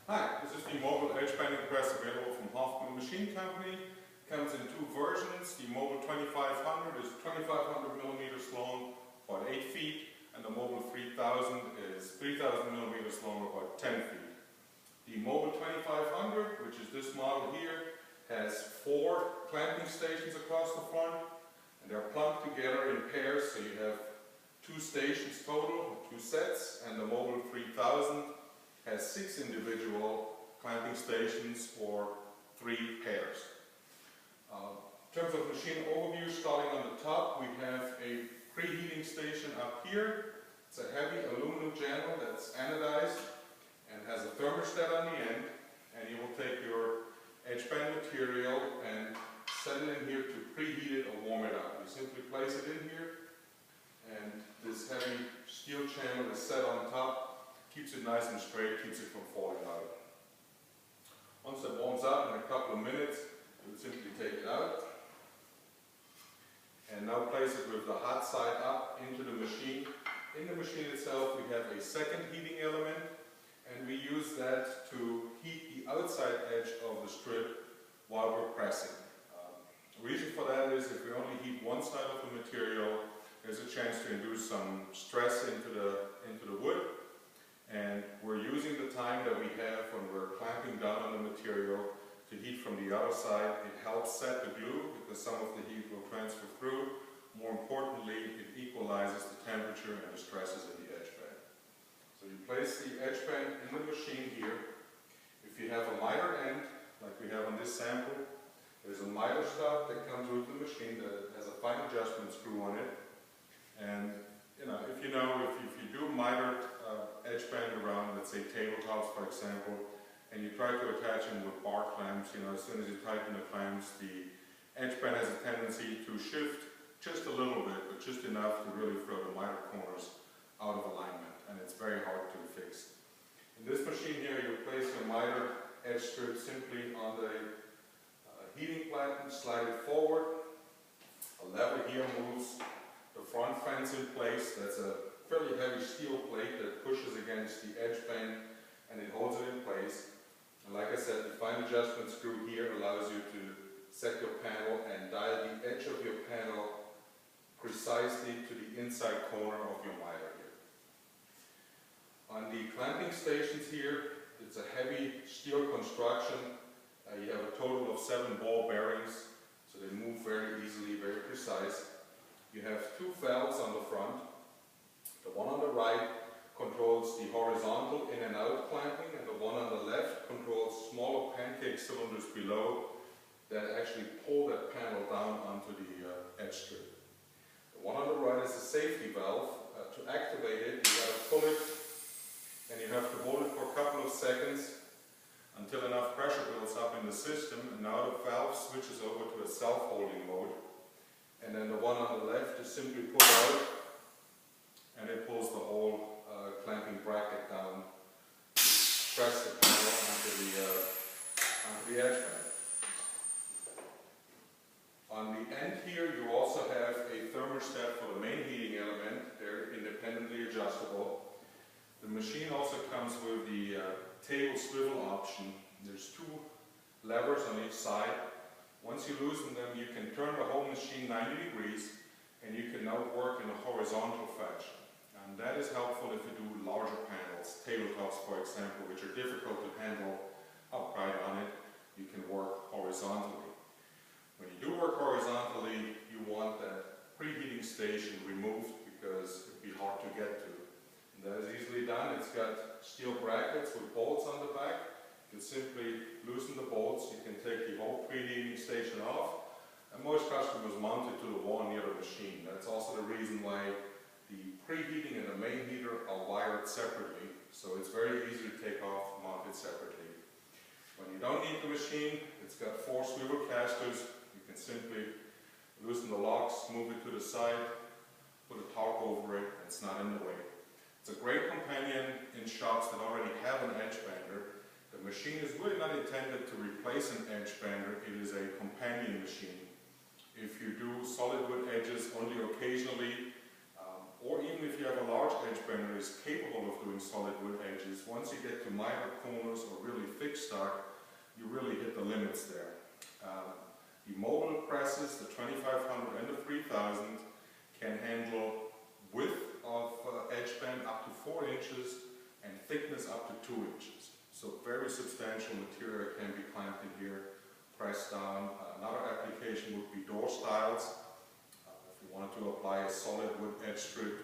Hi, this is the mobile edge banding press available from Hoffmann Machine Company. Comes in two versions. The mobile 2500 is 2500 millimeters long, about 8 feet, and the mobile 3000 is 3000 millimeters long, about 10 feet. The mobile 2500, which is this model here, has 4 clamping stations across the front, and they're plugged together in pairs, so you have 2 stations total, 2 sets, and the mobile 3000 has 6 individual clamping stations or 3 pairs. In terms of machine overview, starting on the top, we have a preheating station up here. It's a heavy aluminum channel that's anodized and has a thermostat on the end, and you will take your edge band material and set it in here to preheat it or warm it up. You simply place it in here, and this heavy steel channel is set on top. Keeps it nice and straight, keeps it from falling out. Once it warms up in a couple of minutes, you would simply take it out and now place it with the hot side up into the machine. In the machine itself we have a second heating element, and we use that to heat the outside edge of the strip while we're pressing. The reason for that is if we only heat one side of the material, there's a chance to induce some stress into the wood. And we're using the time that we have when we're clamping down on the material to heat from the other side. It helps set the glue because some of the heat will transfer through. More importantly, it equalizes the temperature and the stresses in the edge band. So you place the edge band in the machine here. If you have a miter end, like we have on this sample, there's a miter stop that comes with the machine that has a fine adjustment screw on it. And if you do mitered edge band around, let's say tabletops for example, and you try to attach them with bar clamps, as soon as you tighten the clamps, the edge band has a tendency to shift just a little bit, but just enough to really throw the miter corners out of alignment, and it's very hard to fix. In this machine here, you place your miter edge strip simply on the heating platen, slide it forward. A lever here moves the front fence in place. That's a fairly heavy steel plate that pushes against the edge band and it holds it in place. And like I said, the fine adjustment screw here allows you to set your panel and dial the edge of your panel precisely to the inside corner of your miter here. On the clamping stations here, it's a heavy steel construction. You have a total of 7 ball bearings, so they move very easily, very precise. You have 2 valves on the front. The one on the right controls the horizontal in and out clamping, and the one on the left controls smaller pancake cylinders below that actually pull that panel down onto the edge strip. The one on the right is a safety valve. To activate it, you got to pull it, and you have to hold it for a couple of seconds until enough pressure builds up in the system, and now the valve switches over to a self-holding mode. And then the one on the left is simply pulled out, and it pulls the whole clamping bracket down to press the panel onto the edge band. On the end here, you also have a thermostat for the main heating element. They're independently adjustable. The machine also comes with the table swivel option. There's 2 levers on each side. Once you loosen them, you can turn the whole machine 90 degrees, and you can now work in a horizontal fashion. And that is helpful if you do larger panels, tabletops for example, which are difficult to handle upright on it. You can work horizontally. When you do work horizontally, you want that preheating station removed because it would be hard to get to. And that is easily done. It's got steel brackets with bolts on the back. You can simply loosen the bolts. You can take the whole preheating station off, and most customers mount it to the wall near the machine. That's also the reason why the preheating and the main heater are wired separately, so it's very easy to take off, mount it separately. When you don't need the machine, it's got 4 swivel casters. You can simply loosen the locks, move it to the side, put a tarp over it, and it's not in the way. It's a great companion in shops that already have an edge bander. The machine is really not intended to replace an edge bander. It is a companion machine. If you do solid wood edges only occasionally, or even if you have a large edge bender that is capable of doing solid wood edges, once you get to mitered corners or really thick stock, you really hit the limits there. The mobile presses, the 2500 and the 3000, can handle width of edge band up to 4 inches and thickness up to 2 inches. So very substantial material can be clamped in here, pressed down. Another application would be door styles. If you wanted to apply a solid wood edge strip